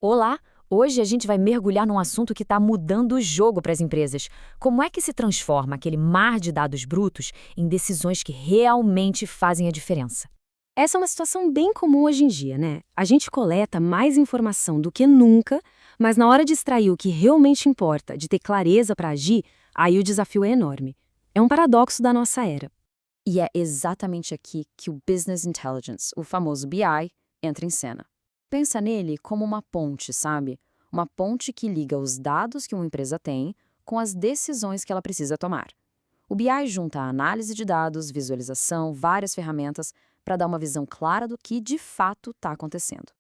Olá! Hoje a gente vai mergulhar num assunto que está mudando o jogo para as empresas. Como é que se transforma aquele mar de dados brutos em decisões que realmente fazem a diferença? Essa é uma situação bem comum hoje em dia, né? A gente coleta mais informação do que nunca, mas na hora de extrair o que realmente importa, de ter clareza para agir, aí o desafio é enorme. É um paradoxo da nossa era. E é exatamente aqui que o Business Intelligence, o famoso BI, entra em cena. Pensa nele como uma ponte, sabe? Uma ponte que liga os dados que uma empresa tem com as decisões que ela precisa tomar. O BI junta a análise de dados, visualização, várias ferramentas para dar uma visão clara do que de fato está acontecendo.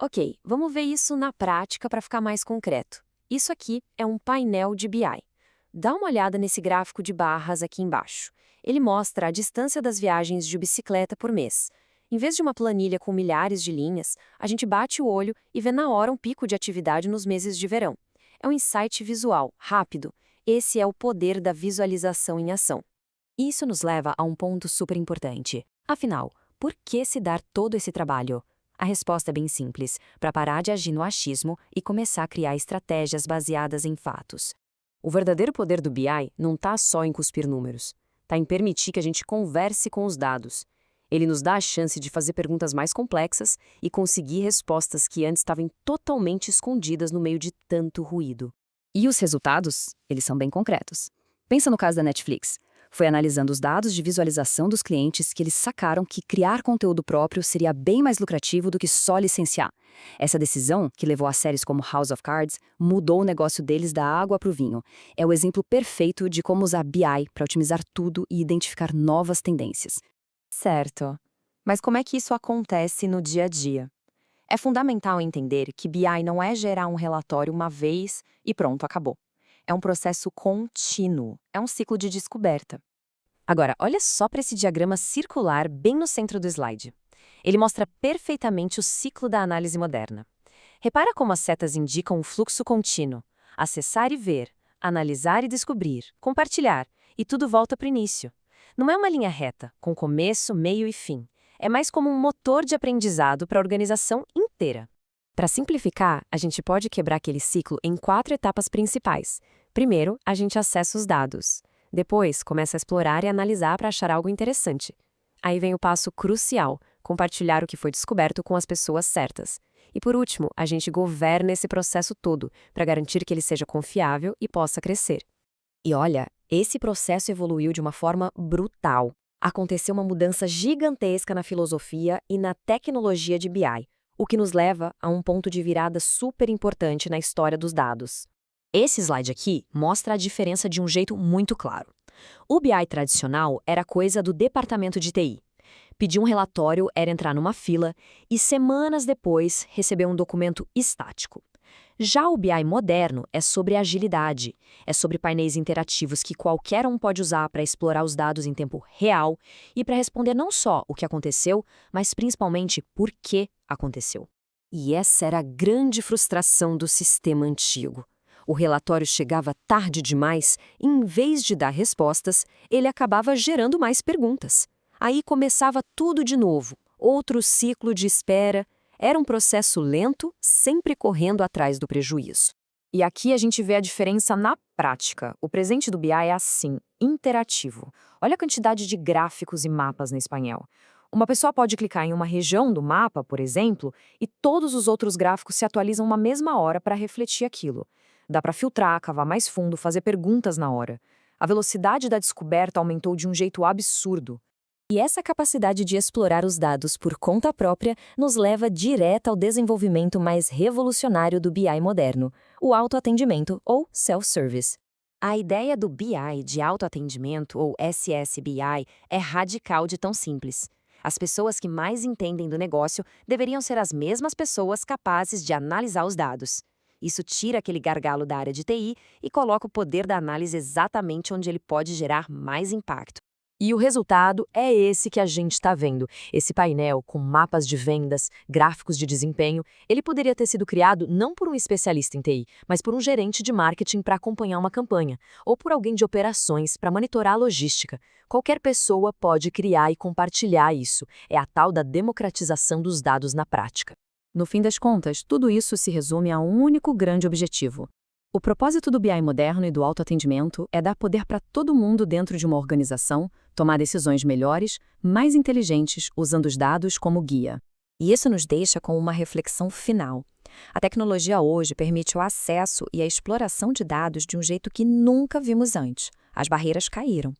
Ok, vamos ver isso na prática para ficar mais concreto. Isso aqui é um painel de BI. Dá uma olhada nesse gráfico de barras aqui embaixo. Ele mostra a distância das viagens de bicicleta por mês. Em vez de uma planilha com milhares de linhas, a gente bate o olho e vê na hora um pico de atividade nos meses de verão. É um insight visual, rápido. Esse é o poder da visualização em ação. Isso nos leva a um ponto super importante. Afinal, por que se dar todo esse trabalho? A resposta é bem simples, para parar de agir no achismo e começar a criar estratégias baseadas em fatos. O verdadeiro poder do BI não está só em cuspir números, está em permitir que a gente converse com os dados. Ele nos dá a chance de fazer perguntas mais complexas e conseguir respostas que antes estavam totalmente escondidas no meio de tanto ruído. E os resultados, eles são bem concretos. Pensa no caso da Netflix. Foi analisando os dados de visualização dos clientes que eles sacaram que criar conteúdo próprio seria bem mais lucrativo do que só licenciar. Essa decisão, que levou a séries como House of Cards, mudou o negócio deles da água para o vinho. É o exemplo perfeito de como usar BI para otimizar tudo e identificar novas tendências. Certo. Mas como é que isso acontece no dia a dia? É fundamental entender que BI não é gerar um relatório uma vez e pronto, acabou. É um processo contínuo, é um ciclo de descoberta. Agora, olha só para esse diagrama circular bem no centro do slide. Ele mostra perfeitamente o ciclo da análise moderna. Repara como as setas indicam um fluxo contínuo: acessar e ver, analisar e descobrir, compartilhar, e tudo volta para o início. Não é uma linha reta, com começo, meio e fim. É mais como um motor de aprendizado para a organização inteira. Para simplificar, a gente pode quebrar aquele ciclo em 4 etapas principais. Primeiro, a gente acessa os dados. Depois, começa a explorar e analisar para achar algo interessante. Aí vem o passo crucial: compartilhar o que foi descoberto com as pessoas certas. E por último, a gente governa esse processo todo, para garantir que ele seja confiável e possa crescer. E olha, esse processo evoluiu de uma forma brutal. Aconteceu uma mudança gigantesca na filosofia e na tecnologia de BI, o que nos leva a um ponto de virada super importante na história dos dados. Esse slide aqui mostra a diferença de um jeito muito claro. O BI tradicional era coisa do departamento de TI. Pedir um relatório era entrar numa fila e, semanas depois, receber um documento estático. Já o BI moderno é sobre agilidade, é sobre painéis interativos que qualquer um pode usar para explorar os dados em tempo real e para responder não só o que aconteceu, mas principalmente por que aconteceu. E essa era a grande frustração do sistema antigo. O relatório chegava tarde demais e, em vez de dar respostas, ele acabava gerando mais perguntas. Aí começava tudo de novo, outro ciclo de espera. Era um processo lento, sempre correndo atrás do prejuízo. E aqui a gente vê a diferença na prática. O presente do BI é assim, interativo. Olha a quantidade de gráficos e mapas nesse painel. Uma pessoa pode clicar em uma região do mapa, por exemplo, e todos os outros gráficos se atualizam na mesma hora para refletir aquilo. Dá para filtrar, cavar mais fundo, fazer perguntas na hora. A velocidade da descoberta aumentou de um jeito absurdo. E essa capacidade de explorar os dados por conta própria nos leva direto ao desenvolvimento mais revolucionário do BI moderno, o autoatendimento ou self-service. A ideia do BI de autoatendimento ou SSBI é radical de tão simples. As pessoas que mais entendem do negócio deveriam ser as mesmas pessoas capazes de analisar os dados. Isso tira aquele gargalo da área de TI e coloca o poder da análise exatamente onde ele pode gerar mais impacto. E o resultado é esse que a gente está vendo. Esse painel com mapas de vendas, gráficos de desempenho, ele poderia ter sido criado não por um especialista em TI, mas por um gerente de marketing para acompanhar uma campanha, ou por alguém de operações para monitorar a logística. Qualquer pessoa pode criar e compartilhar isso. É a tal da democratização dos dados na prática. No fim das contas, tudo isso se resume a um único grande objetivo. O propósito do BI moderno e do autoatendimento é dar poder para todo mundo dentro de uma organização, tomar decisões melhores, mais inteligentes, usando os dados como guia. E isso nos deixa com uma reflexão final. A tecnologia hoje permite o acesso e a exploração de dados de um jeito que nunca vimos antes. As barreiras caíram.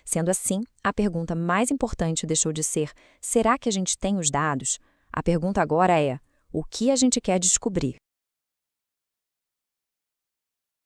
Sendo assim, a pergunta mais importante deixou de ser: será que a gente tem os dados? A pergunta agora é: o que a gente quer descobrir?